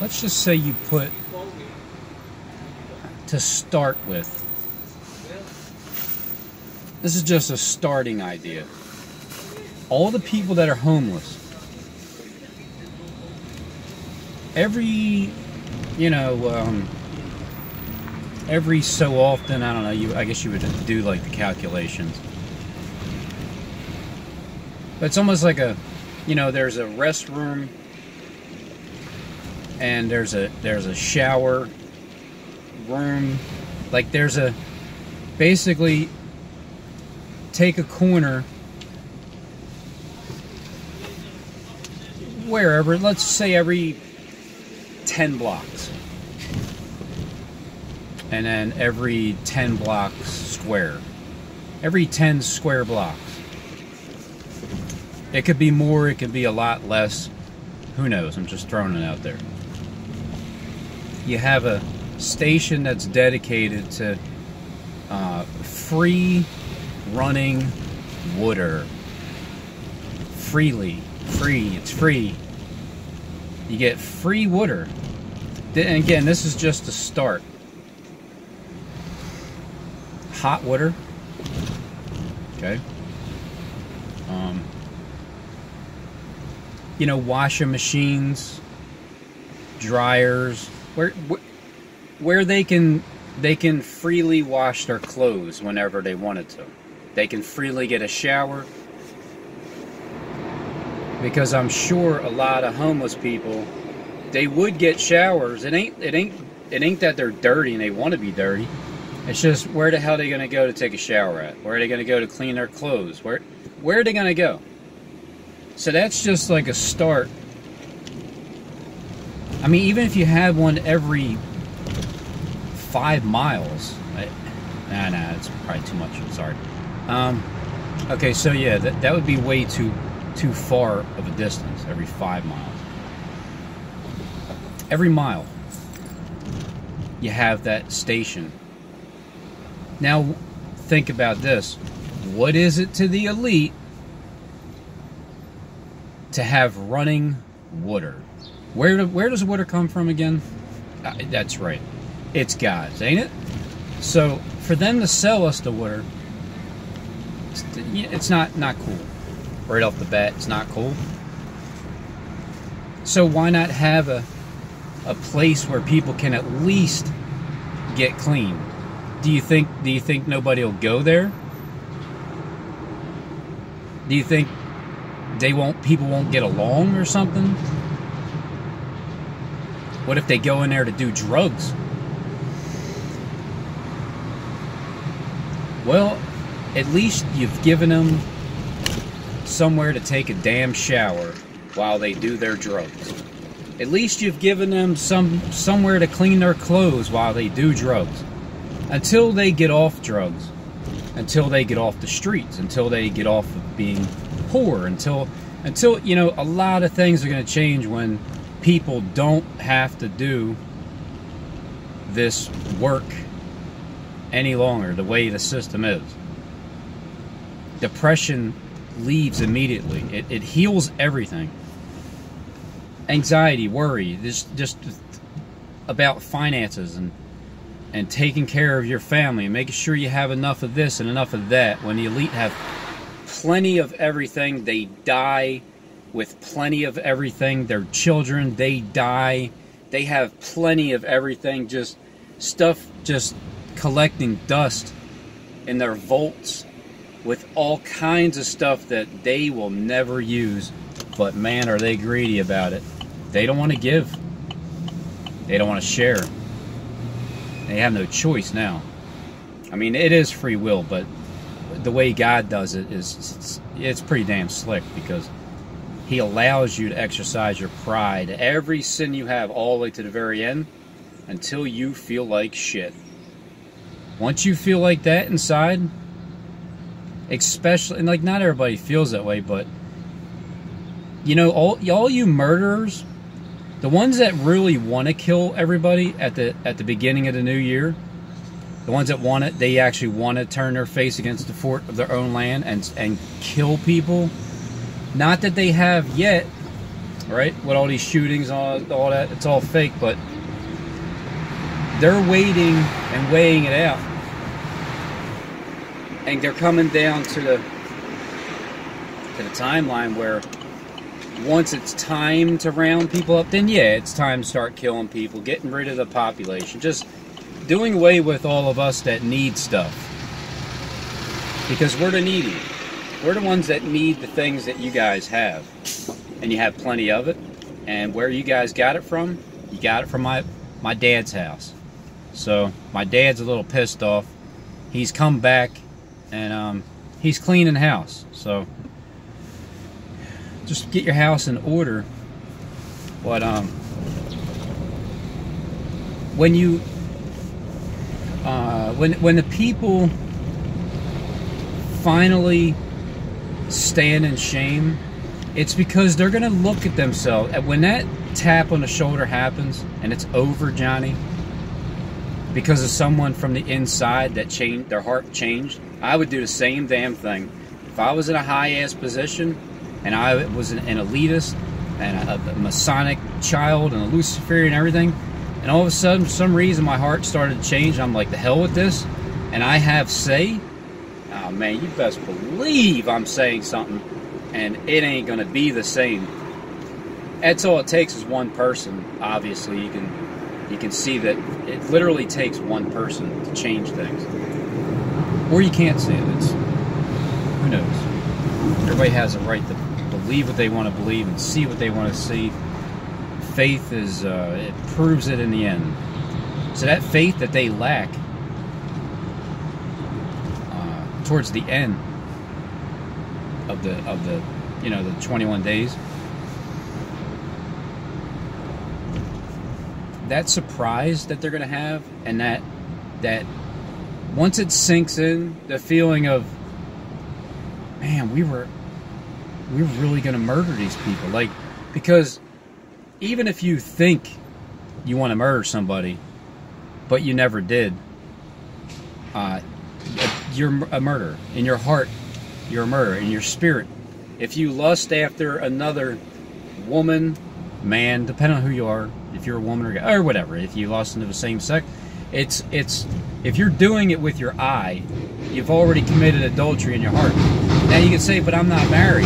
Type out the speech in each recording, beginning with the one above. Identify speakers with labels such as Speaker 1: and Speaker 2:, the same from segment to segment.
Speaker 1: let's just say you put, to start with, this is just a starting idea. All the people that are homeless, every, you know, every so often, I don't know, I guess you would do like the calculations. But it's almost like a, you know, there's a restroom and there's a shower room. Like there's a, basically take a corner wherever, let's say every 10 blocks. And then every 10 blocks square. Every 10 square blocks. It could be more, it could be a lot less. Who knows? I'm just throwing it out there. You have a station that's dedicated to free running water. Freely. Free. It's free. You get free water. And again, this is just a start. Hot water. Okay. You know, washing machines, dryers, where they can freely wash their clothes whenever they wanted to. They can freely get a shower. Because I'm sure a lot of homeless people, they would get showers. It ain't that they're dirty and they want to be dirty. It's just, where the hell are they going to go to take a shower at? Where are they going to go to clean their clothes? Where are they going to go? So that's just like a start. I mean, even if you had one every 5 miles, nah, it's probably too much. I'm sorry. Okay, so yeah, that would be way too far of a distance. Every 5 miles. Every mile, you have that station. Now, think about this. What is it to the elite to have running water? Where does water come from again? That's right. It's God's, ain't it? So, for them to sell us the water, it's not cool. Right off the bat, it's not cool. So why not have a place where people can at least get clean? Do you think nobody will go there? Do you think people won't get along or something? What if they go in there to do drugs? Well, at least you've given them somewhere to take a damn shower while they do their drugs. At least you've given them somewhere to clean their clothes while they do drugs. Until they get off drugs. Until they get off the streets. Until they get off of being poor. Until you know, a lot of things are going to change when people don't have to do this work any longer, the way the system is. Depression leaves immediately. It heals everything. Anxiety, worry, just about finances and taking care of your family and making sure you have enough of this and enough of that. When the elite have plenty of everything, they die with plenty of everything. Their children, they die. They have plenty of everything, just stuff just collecting dust in their vaults with all kinds of stuff that they will never use. But man, are they greedy about it. They don't want to give. They don't want to share. They have no choice now. I mean, it is free will, but the way God does it is it's pretty damn slick, because He allows you to exercise your pride, every sin you have, all the way to the very end, until you feel like shit. Once you feel like that inside, especially, and like not everybody feels that way, but you know, all you murderers, the ones that really want to kill everybody at the beginning of the new year, the ones that want it, they actually want to turn their face against the fort of their own land and kill people. Not that they have yet, right? With all these shootings, all that, it's all fake, but they're waiting and weighing it out, and they're coming down to the timeline where once it's time to round people up, then yeah, it's time to start killing people, getting rid of the population, just doing away with all of us that need stuff, because we're the needy. We're the ones that need the things that you guys have, and you have plenty of it. And where you guys got it from? You got it from my dad's house. So my dad's a little pissed off. He's come back, and he's cleaning house. So just get your house in order. But when you when the people finally stand in shame, it's because they're gonna look at themselves. And when that tap on the shoulder happens and it's over, Johnny, because of someone from the inside that changed, their heart changed, I would do the same damn thing. If I was in a high-ass position and I was an elitist and a Masonic child and a Luciferian and everything, and all of a sudden, for some reason, my heart started to change, I'm like, the hell with this, and I have say, oh man, you best believe I'm saying something, and it ain't gonna be the same. That's all it takes is one person. Obviously, you can see that it literally takes one person to change things. Or you can't see it. It's, who knows? Everybody has a right to believe what they want to believe and see what they want to see. Faith is, it proves it in the end. So that faith that they lack towards the end of the you know, the 21 days, that surprise that they're going to have, and that once it sinks in, the feeling of, man, we're really going to murder these people. Like, because even if you think you want to murder somebody, but you never did, you're a murderer. In your heart, you're a murderer. In your spirit, if you lust after another woman, man, depending on who you are, if you're a woman or guy, or whatever, if you lust into the same sex, it's if you're doing it with your eye, you've already committed adultery in your heart. Now you can say, but I'm not married.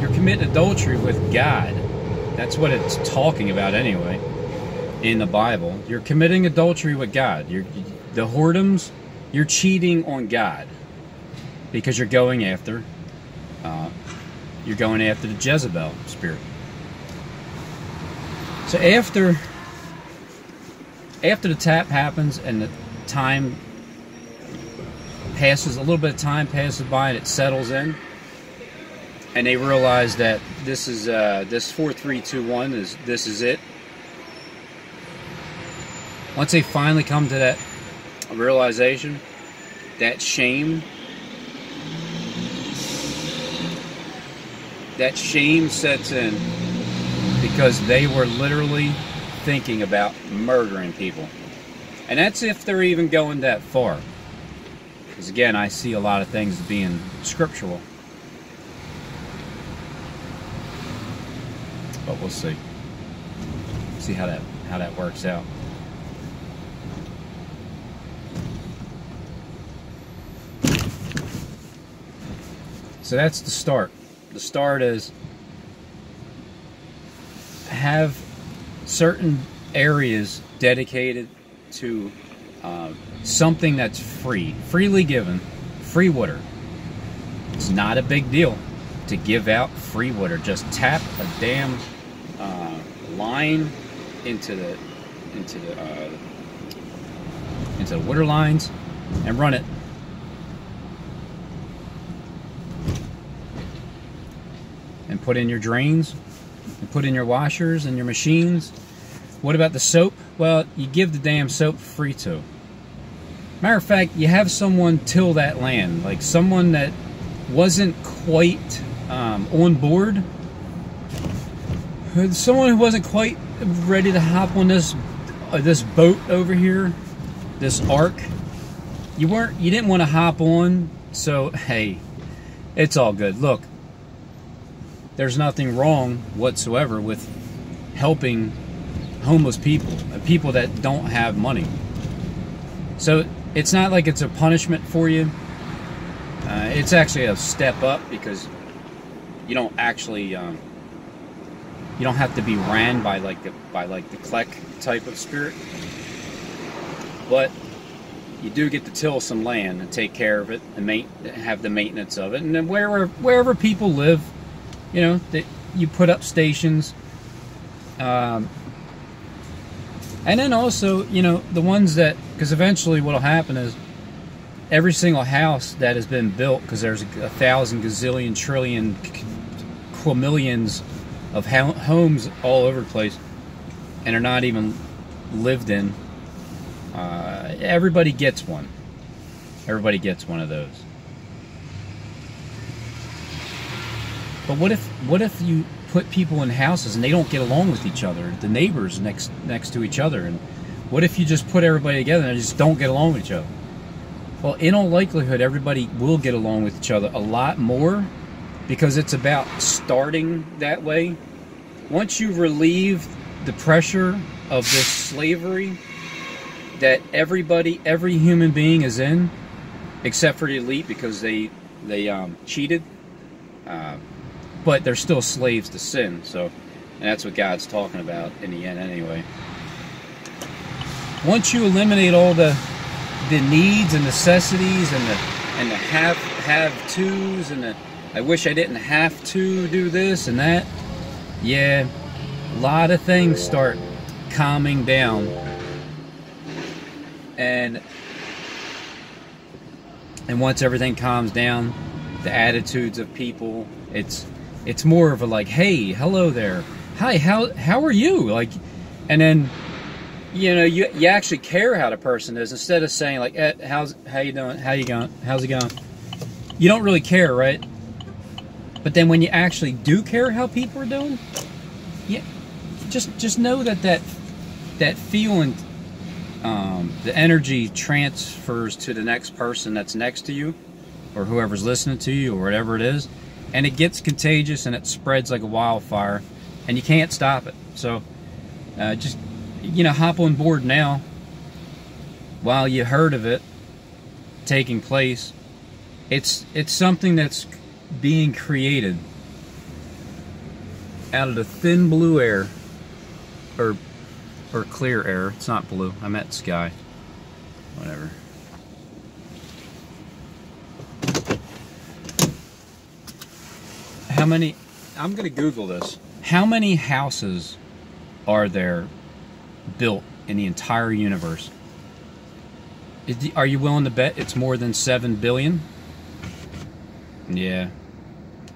Speaker 1: You're committing adultery with God. That's what it's talking about anyway in the Bible. You're committing adultery with God. The whoredoms, you're cheating on God because you're going after the Jezebel spirit. So after the tap happens and the time passes, a little bit of time passes by and it settles in, and they realize that this is this 4-3-2-1 is it. Once they finally come to that realization, that shame sets in, because they were literally thinking about murdering people. And that's if they're even going that far. Because again, I see a lot of things being scriptural. But we'll see. See how that works out. So that's the start. The start is have certain areas dedicated to something that's freely given, free water. It's not a big deal to give out free water. Just tap a damn line into the water lines and run it. And put in your drains, and put in your washers and your machines. What about the soap? Well, you give the damn soap free too. Matter of fact, you have someone till that land, like someone that wasn't quite on board, someone who wasn't quite ready to hop on this boat over here, this ark. You didn't want to hop on, so hey, It's all good. Look, there's nothing wrong whatsoever with helping homeless people and people that don't have money. So it's not like it's a punishment for you. It's actually a step up, because you don't actually you don't have to be ran by like the Kleck type of spirit, but you do get to till some land and take care of it and have the maintenance of it. And then wherever people live, you know, that you put up stations. And then also, you know, the ones that, because eventually what will happen is every single house that has been built, because there's 1,000 gazillion trillion quamillions of homes all over the place and are not even lived in, everybody gets one. Everybody gets one of those. But what if you put people in houses and they don't get along with each other, the neighbors next to each other? And what if you just put everybody together and they just don't get along with each other? Well, in all likelihood, everybody will get along with each other a lot more, because it's about starting that way. Once you relieve the pressure of this slavery that every human being is in, except for the elite, because they cheated, but they're still slaves to sin. So, and that's what God's talking about in the end anyway. Once you eliminate all the needs and necessities and the have-tos and the I wish I didn't have to do this and that, yeah, a lot of things start calming down. And once everything calms down, the attitudes of people, it's more of a like, hey, hello there, hi, how are you? Like, and then, you know, you actually care how the person is, instead of saying like, how you doing, how you going, how's it going? You don't really care, right? But then when you actually do care how people are doing, yeah, just know that feeling, the energy transfers to the next person that's next to you, or whoever's listening to you, or whatever it is, and it gets contagious and it spreads like a wildfire, and you can't stop it. So just, you know, hop on board now while you heard of it taking place. It's something that's being created out of the thin blue air, or clear air. It's not blue, I meant sky, whatever. How many, I'm gonna Google this, how many houses are there built in the entire universe? Are you willing to bet it's more than 7 billion? Yeah,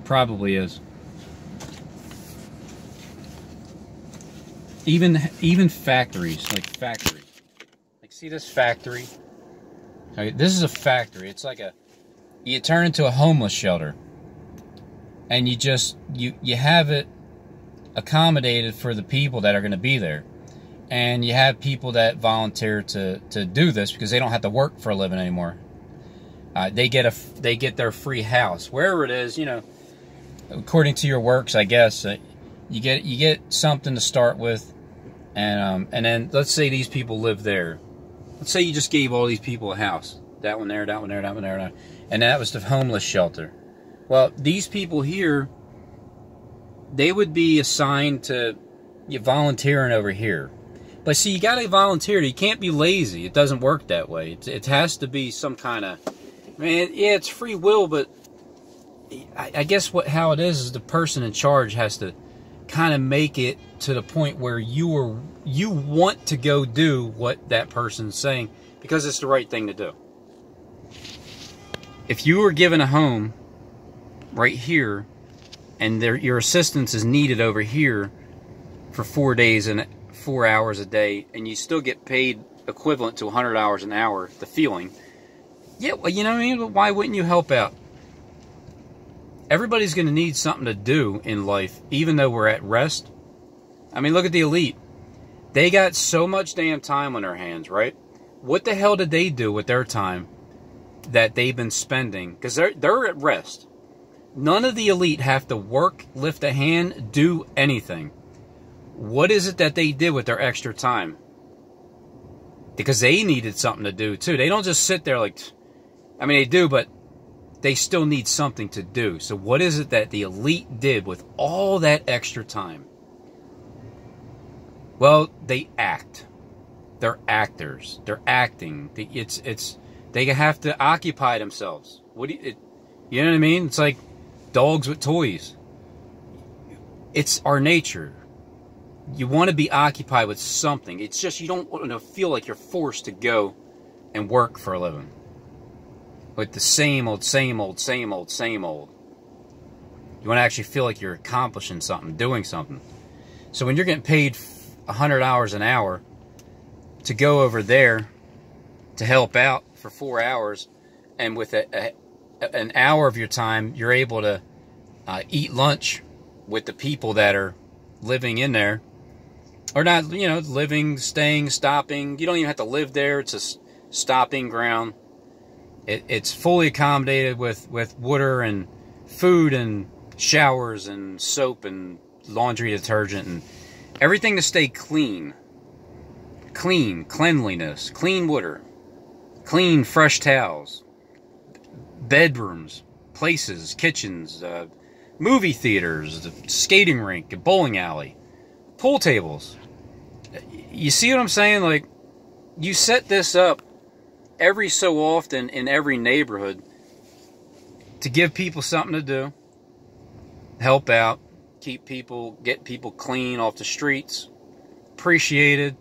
Speaker 1: probably is. Even factories, like see this factory? Okay, this is a factory. It's like you turn into a homeless shelter, and you have it accommodated for the people that are going to be there, and you have people that volunteer to do this because they don't have to work for a living anymore. They get their free house wherever it is, you know, according to your works, I guess. You get something to start with, and then let's say these people live there. Let's say you just gave all these people a house, that one there, that one there, that one there, and that was the homeless shelter. Well, these people here, they would be assigned to volunteering over here. But see, you got to volunteer. You can't be lazy. It doesn't work that way. It has to be some kind of, I mean, yeah, it's free will, but I guess how it is the person in charge has to kind of make it to the point where you want to go do what that person's saying because it's the right thing to do. If you were given a home right here and your assistance is needed over here for 4 days and 4 hours a day, and you still get paid equivalent to $100 an hour, the feeling, yeah, well, you know what I mean? Why wouldn't you help out? Everybody's going to need something to do in life, even though we're at rest. I mean, look at the elite. They got so much damn time on their hands, right? What the hell did they do with their time that they've been spending? Because they're at rest. None of the elite have to work, lift a hand, do anything. What is it that they did with their extra time? Because they needed something to do too. They don't just sit there like, I mean, they do, but they still need something to do. So what is it that the elite did with all that extra time? Well, they act. They're actors. They're acting. They have to occupy themselves. You know what I mean? It's like dogs with toys. It's our nature. You want to be occupied with something. It's just you don't want to feel like you're forced to go and work for a living. With the same old, same old, same old, same old. You want to actually feel like you're accomplishing something, doing something. So when you're getting paid $100 an hour to go over there to help out for 4 hours, and with an hour of your time, you're able to eat lunch with the people that are living in there. Or not, you know, living, staying, stopping. You don't even have to live there. It's a stopping ground. It's fully accommodated with water and food and showers and soap and laundry detergent and everything to stay clean. Cleanliness, clean water, clean fresh towels, bedrooms, places, kitchens, movie theaters, the skating rink, a bowling alley, pool tables. You see what I'm saying? Like, you set this up every so often in every neighborhood to give people something to do, help out, get people clean off the streets, appreciated,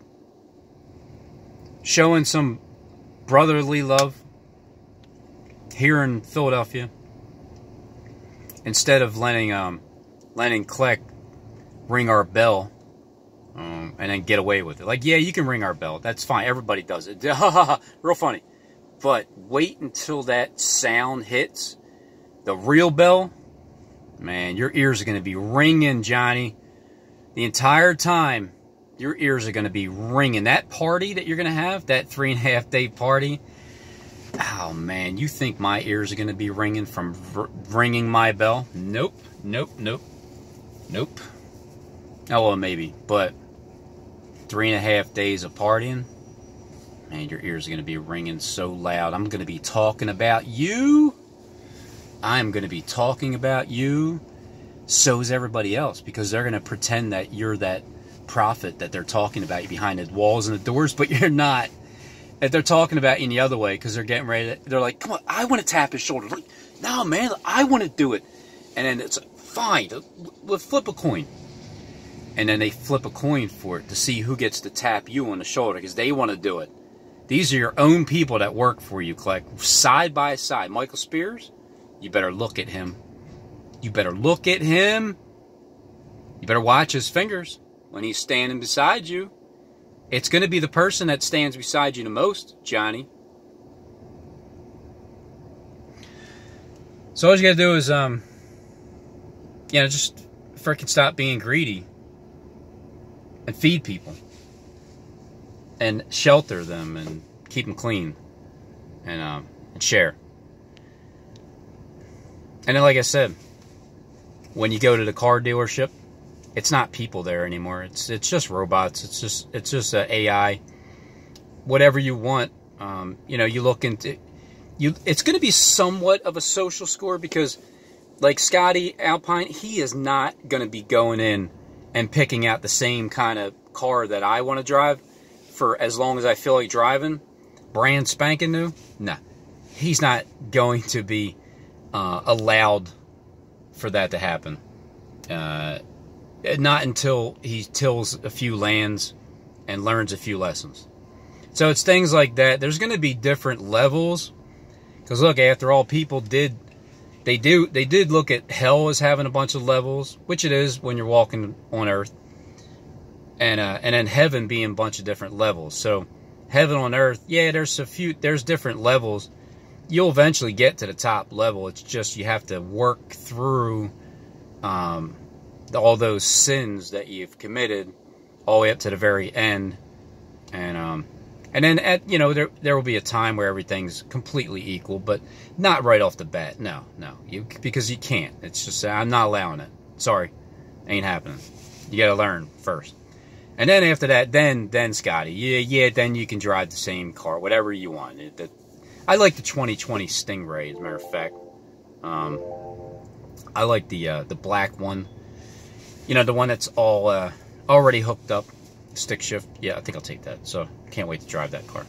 Speaker 1: showing some brotherly love here in Philadelphia, instead of letting Kleck ring our bell and then get away with it. Like, yeah, you can ring our bell. That's fine. Everybody does it. Real funny. But wait until that sound hits the real bell. Man, your ears are going to be ringing, Johnny. The entire time, your ears are going to be ringing. That party that you're going to have, that 3.5-day party, oh, man, you think my ears are going to be ringing from ringing my bell? Nope, nope, nope, nope. Oh, well, maybe, but 3.5 days of partying, man, your ears are going to be ringing so loud. I'm going to be talking about you. I'm going to be talking about you. So is everybody else, because they're going to pretend that you're that prophet that they're talking about you behind the walls and the doors, but you're not. If they're talking about you in the other way because they're getting ready to, they're like, come on, I want to tap his shoulder. Like, no, man, I want to do it. And then it's fine. We'll flip a coin. And then they flip a coin for it to see who gets to tap you on the shoulder because they want to do it. These are your own people that work for you, Kleck. Side by side. Michael Spears, you better look at him. You better look at him. You better watch his fingers when he's standing beside you. It's going to be the person that stands beside you the most, Johnny. So all you got to do is, just freaking stop being greedy. And feed people. And shelter them and keep them clean. And share. And then, like I said, when you go to the car dealership, it's not people there anymore. It's just robots. It's just AI. Whatever you want. You look into you. It's going to be somewhat of a social score because, like Scotty Alpine, he is not going to be going in and picking out the same kind of car that I want to drive for as long as I feel like driving. Brand spanking new. Nah, he's not going to be allowed for that to happen. Not until he tills a few lands and learns a few lessons. So it's things like that. There's going to be different levels. Because look, after all, people did look at hell as having a bunch of levels, which it is when you're walking on earth. And then heaven being a bunch of different levels. So heaven on earth, yeah, there's different levels. You'll eventually get to the top level. It's just you have to work through all those sins that you've committed all the way up to the very end, and And then there will be a time where everything's completely equal, but not right off the bat. No, because you can't. It's just I'm not allowing it. Sorry, ain't happening. You got to learn first, and then after that, then Scotty, yeah, then you can drive the same car, whatever you want. I like the 2020 Stingray, as a matter of fact. I like the black one. The one that's all already hooked up, stick shift. Yeah, I think I'll take that. So can't wait to drive that car.